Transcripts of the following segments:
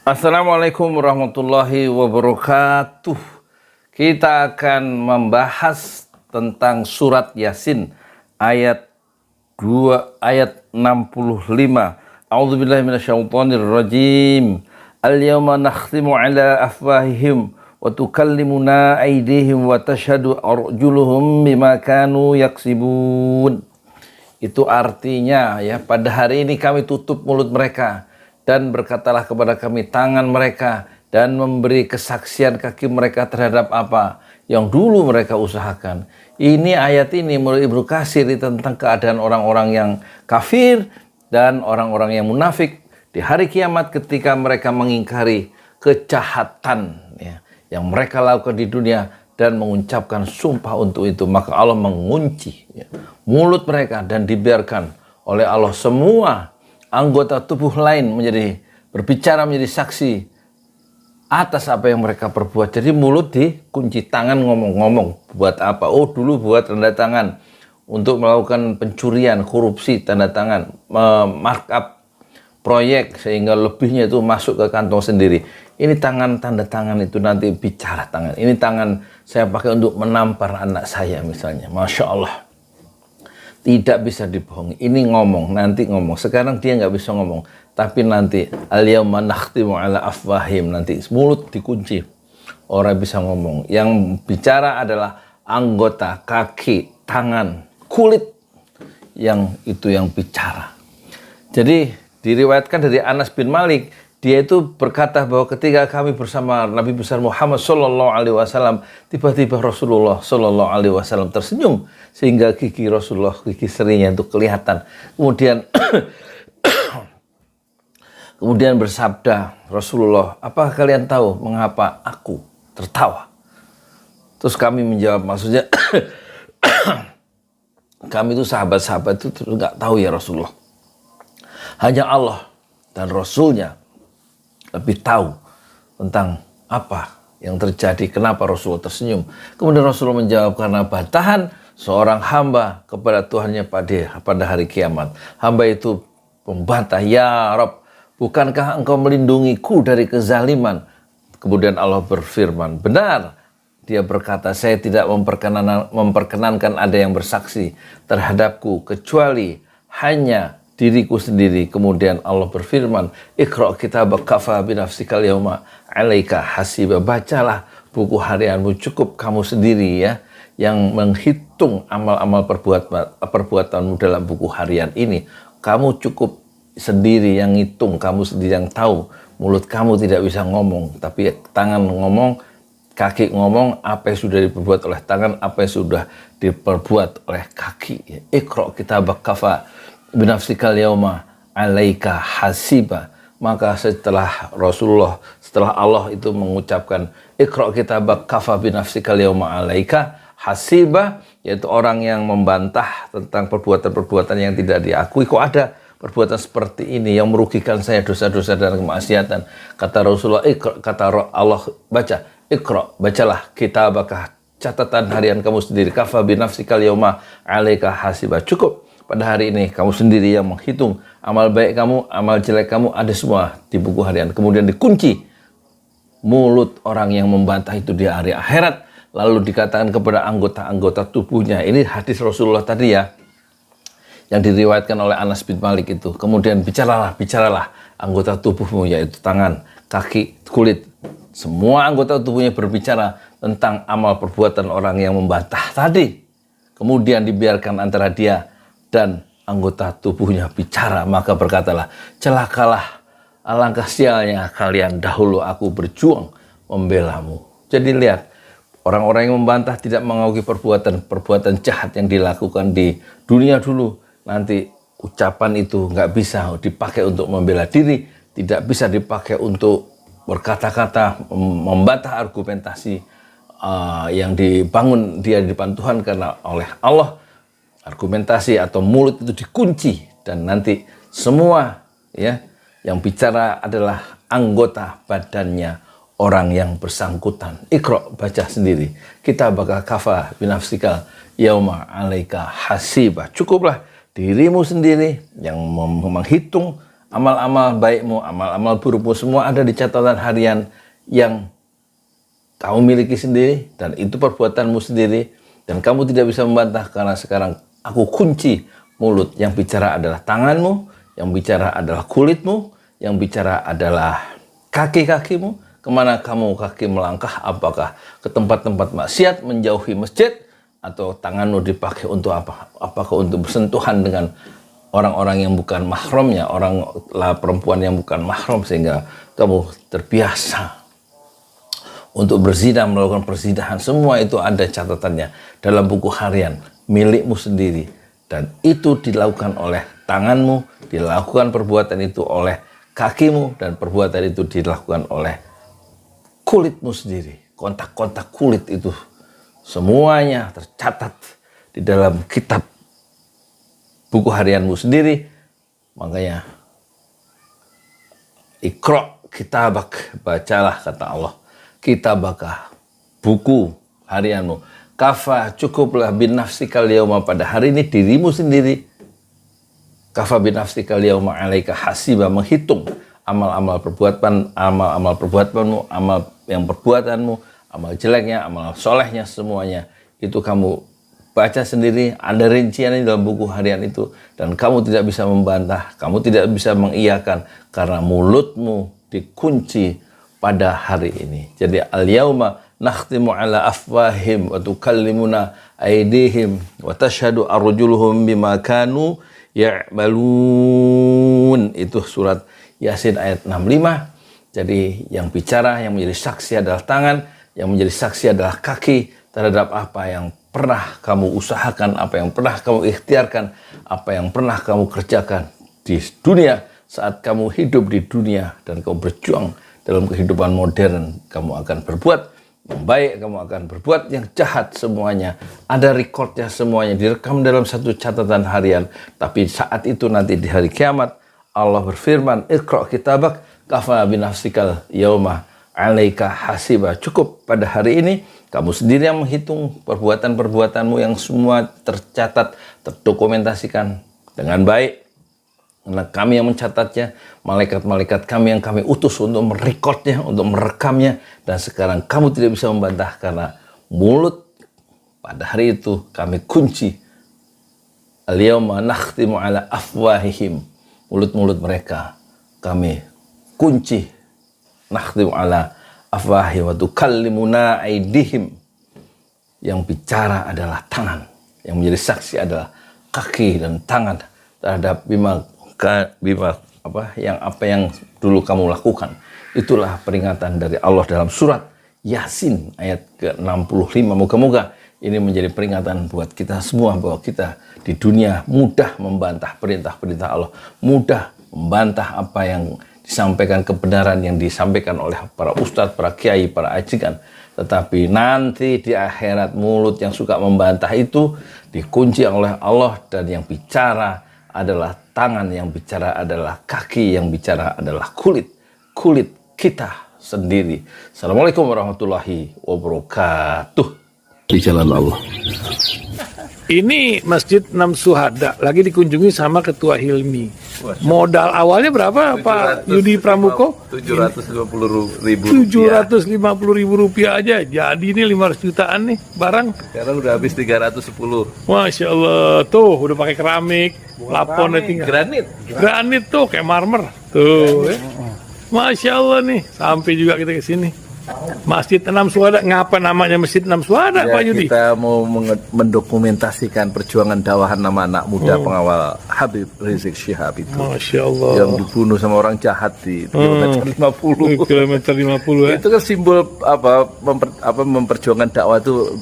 Assalamualaikum warahmatullahi wabarakatuh. Kita akan membahas tentang surat Yasin ayat 65. A'udzubillahi minasyaitonirrajim. Al-yawma nakhtimu ala afwahihim wa tukallimuna aydihim wa tashhadu arjuluhum bima kanu yaksibun. Itu artinya ya, pada hari ini kami tutup mulut mereka dan berkatalah kepada kami tangan mereka, dan memberi kesaksian kaki mereka terhadap apa yang dulu mereka usahakan. Ini ayat ini menurut Ibnu Katsir tentang keadaan orang-orang yang kafir dan orang-orang yang munafik di hari kiamat ketika mereka mengingkari kejahatan ya, yang mereka lakukan di dunia dan mengucapkan sumpah untuk itu. Maka Allah mengunci ya, mulut mereka dan dibiarkan oleh Allah semua anggota tubuh lain berbicara menjadi saksi atas apa yang mereka perbuat. Jadi mulut dikunci, tangan ngomong-ngomong. Buat apa? Oh, dulu buat tanda tangan untuk melakukan pencurian, korupsi, tanda tangan, markup proyek sehingga lebihnya itu masuk ke kantong sendiri. Ini tangan, tanda tangan itu nanti bicara tangan. Ini tangan saya pakai untuk menampar anak saya misalnya. Masya Allah. Tidak bisa dibohongi. Ini ngomong, nanti ngomong. Sekarang dia nggak bisa ngomong. Tapi nanti al-yawma nakhtimu ala afwahim, nanti mulut dikunci. Orang bisa ngomong. Yang bicara adalah anggota, kaki, tangan, kulit. Yang itu yang bicara. Jadi diriwayatkan dari Anas bin Malik, dia itu berkata bahwa ketika kami bersama Nabi besar Muhammad Sallallahu Alaihi Wasallam, tiba-tiba Rasulullah Sallallahu Alaihi Wasallam tersenyum sehingga gigi Rasulullah, gigi serinya itu kelihatan. Kemudian bersabda Rasulullah, apakah kalian tahu mengapa aku tertawa? Terus kami menjawab, maksudnya kami itu sahabat-sahabat itu nggak tahu ya Rasulullah. Hanya Allah dan Rasulnya lebih tahu tentang apa yang terjadi, kenapa Rasulullah tersenyum. Kemudian Rasulullah menjawab, karena bantahan seorang hamba kepada Tuhannya pada hari kiamat. Hamba itu membantah, ya Rabb, bukankah engkau melindungiku dari kezaliman? Kemudian Allah berfirman, benar. Dia berkata, saya tidak memperkenankan ada yang bersaksi terhadapku kecuali hanya diriku sendiri. Kemudian Allah berfirman, Iqra' kitabaka kafa binafsikal yauma 'alaika hasiba. Bacalah buku harianmu, cukup kamu sendiri ya yang menghitung amal-amal perbuatanmu dalam buku harian ini. Kamu cukup sendiri yang ngitung, kamu sendiri yang tahu. Mulut kamu tidak bisa ngomong, tapi tangan ngomong, kaki ngomong, apa yang sudah diperbuat oleh tangan, apa yang sudah diperbuat oleh kaki. Iqra' kitabaka kafa binafsikal yauma 'alaika hasiba. Maka setelah Allah itu mengucapkan Iqra' kitabaka kafa binafsikal yauma 'alaika hasiba, yaitu orang yang membantah tentang perbuatan-perbuatan yang tidak diakui. Kok ada perbuatan seperti ini yang merugikan saya, dosa-dosa dan kemaksiatan? Kata Rasulullah, kata Allah, bacalah kitabaka, catatan harian kamu sendiri, kafa binafsikal yauma 'alaika hasiba. Cukup pada hari ini kamu sendiri yang menghitung amal baik kamu, amal jelek kamu, ada semua di buku harian. Kemudian dikunci mulut orang yang membantah itu di hari akhirat. Lalu dikatakan kepada anggota-anggota tubuhnya, ini hadis Rasulullah tadi ya, yang diriwayatkan oleh Anas bin Malik itu. Kemudian bicaralah anggota tubuhmu, yaitu tangan, kaki, kulit. Semua anggota tubuhnya berbicara tentang amal perbuatan orang yang membantah tadi. Kemudian dibiarkan antara dia dan anggota tubuhnya bicara. Maka berkatalah, celakalah, alangkah sialnya kalian, dahulu aku berjuang membelamu. Jadi lihat, orang-orang yang membantah tidak mengakui perbuatan jahat yang dilakukan di dunia dulu. Nanti ucapan itu nggak bisa dipakai untuk membela diri, tidak bisa dipakai untuk berkata-kata membantah argumentasi yang dibangun dia di depan Tuhan, karena oleh Allah argumentasi atau mulut itu dikunci, dan nanti semua ya yang bicara adalah anggota badannya orang yang bersangkutan. Iqra', baca sendiri. Kitabaka kafa binafsikal yauma 'alaika hasiba. Cukuplah dirimu sendiri yang menghitung Amal-amal baikmu, amal-amal burukmu semua ada di catatan harian yang kamu miliki sendiri, dan itu perbuatanmu sendiri, dan kamu tidak bisa membantah karena sekarang aku kunci mulut. Yang bicara adalah tanganmu, yang bicara adalah kulitmu, yang bicara adalah kaki-kakimu. Kemana kamu kaki melangkah? Apakah ke tempat-tempat maksiat, menjauhi masjid, atau tanganmu dipakai untuk apa? Apakah untuk bersentuhan dengan orang-orang yang bukan mahramnya, perempuan yang bukan mahram, sehingga kamu terbiasa untuk berzina, melakukan perzinahan? Semua itu ada catatannya dalam buku harian milikmu sendiri, dan itu dilakukan oleh tanganmu, dilakukan perbuatan itu oleh kakimu, dan perbuatan itu dilakukan oleh kulitmu sendiri. Kontak-kontak kulit itu semuanya tercatat di dalam kitab buku harianmu sendiri. Makanya Iqra kitabak, bacalah, kata Allah, kitabaka, buku harianmu. Kafa, cukuplah, binafsikal yauma, pada hari ini dirimu sendiri. Kafa binafsikal yauma alaika hasiba, menghitung amal-amal perbuatanmu, amal yang perbuatanmu, amal jeleknya, amal solehnya, semuanya itu kamu baca sendiri. Ada rinciannya dalam buku harian itu, dan kamu tidak bisa membantah, kamu tidak bisa mengiyakan karena mulutmu dikunci pada hari ini. Jadi al-yauma nakhtimu ala afwahim wa tukallimuna aydihim wa tashhadu arjuluhum bima kanu ya'malun. Itu surat Yasin ayat 65. Jadi yang bicara, yang menjadi saksi adalah tangan, yang menjadi saksi adalah kaki terhadap apa yang pernah kamu usahakan, apa yang pernah kamu ikhtiarkan, apa yang pernah kamu kerjakan di dunia saat kamu hidup di dunia dan kamu berjuang dalam kehidupan modern. Kamu akan berbuat yang baik, kamu akan berbuat yang jahat, semuanya ada rekodnya, semuanya direkam dalam satu catatan harian. Tapi saat itu nanti di hari kiamat Allah berfirman, Iqra kitabak kafa binafsikal yauma alaika hasiba. Cukup pada hari ini kamu sendiri yang menghitung perbuatan-perbuatanmu yang semua tercatat, terdokumentasikan dengan baik. Karena kami yang mencatatnya, malaikat-malaikat kami yang kami utus untuk merekodnya, untuk merekamnya. Dan sekarang kamu tidak bisa membantah karena mulut pada hari itu kami kunci. Al-yawma nakhtimu ala afwahihim. Mulut-mulut mereka kami kunci. Nakhtimu ala afwahihim wa tukallimuna aydihim. Yang bicara adalah tangan, yang menjadi saksi adalah kaki dan tangan terhadap apa yang dulu kamu lakukan. Itulah peringatan dari Allah dalam surat Yasin ayat ke-65. Moga-moga ini menjadi peringatan buat kita semua bahwa kita di dunia mudah membantah perintah-perintah Allah, mudah membantah apa yang disampaikan, kebenaran yang disampaikan oleh para ustadz, para kiai, para ajikan. Tetapi nanti di akhirat mulut yang suka membantah itu dikunci oleh Allah, dan yang bicara adalah tangan, yang bicara adalah kaki, yang bicara adalah kulit kita sendiri. Assalamualaikum warahmatullahi wabarakatuh. Di jalan Allah. Ini Masjid 6 Syuhada lagi dikunjungi sama Ketua Hilmi. Modal awalnya berapa Pak Yudi Pramuko? 750.000 rupiah aja. Jadi ini 500 jutaan nih barang. Sekarang udah habis 310. Masya Allah, tuh udah pakai keramik, laponnya tinggal. Granit tuh kayak marmer. Tuh. Masya Allah nih, sampai juga kita ke sini. Masjid 6 Syuhada, ngapa namanya Masjid 6 Syuhada Ya, Pak Yudi? kita mau mendokumentasikan perjuangan dakwahan nama anak muda pengawal Habib Rizik Syihab itu. Masya Allah. Yang dibunuh sama orang jahat di kilometer 50. Kilometer 50 ya. Itu kan simbol memperjuangkan dakwah itu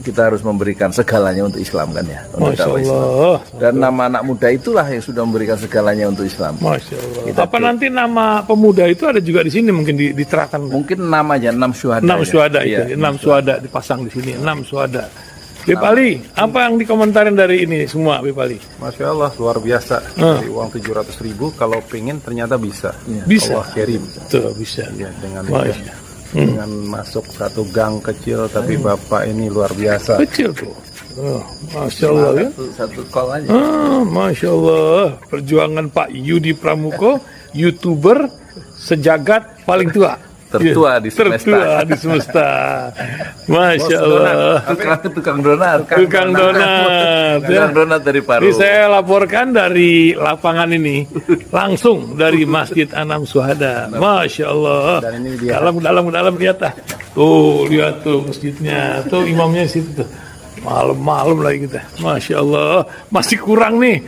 kita harus memberikan segalanya untuk Islam kan ya. Untuk Masya dakwah Islam. Allah. Dan nama anak muda itulah yang sudah memberikan segalanya untuk Islam. Masya Allah. Apa nanti nama pemuda itu ada juga di sini mungkin diterahkan? Mungkin namanya 6 Syuhada. 6 Syuhada itu, Iya, 6 Syuhada dipasang di sini, 6 Syuhada. Bip Ali, apa yang dikomentarin dari ini semua, Bip Ali? Masya Allah, luar biasa. Dari uang 700.000, kalau pengen ternyata bisa. Bisa. Allah kirim. Tuh, bisa. Ya, dengan Masya. dengan masuk satu gang kecil, tapi Bapak ini luar biasa. Kecil tuh. Masya Allah ya. Satu call aja. Masya Allah, perjuangan Pak Yudi Pramuko, YouTuber sejagat paling tua. Tertua di semesta. Tertua di semesta. Masya Allah. Tukang donat. Tukang donat. Tukang donat dari Paru. Ini saya laporkan dari lapangan ini, langsung dari Masjid Anam Syuhada. Masya Allah. Dan ini dia. Dalam kelihatan. Tuh, lihat tuh masjidnya. Tuh imamnya di situ tuh. Malam-malam lagi kita. Masya Allah. Masih kurang nih.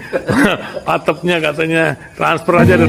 Atapnya katanya transfer aja.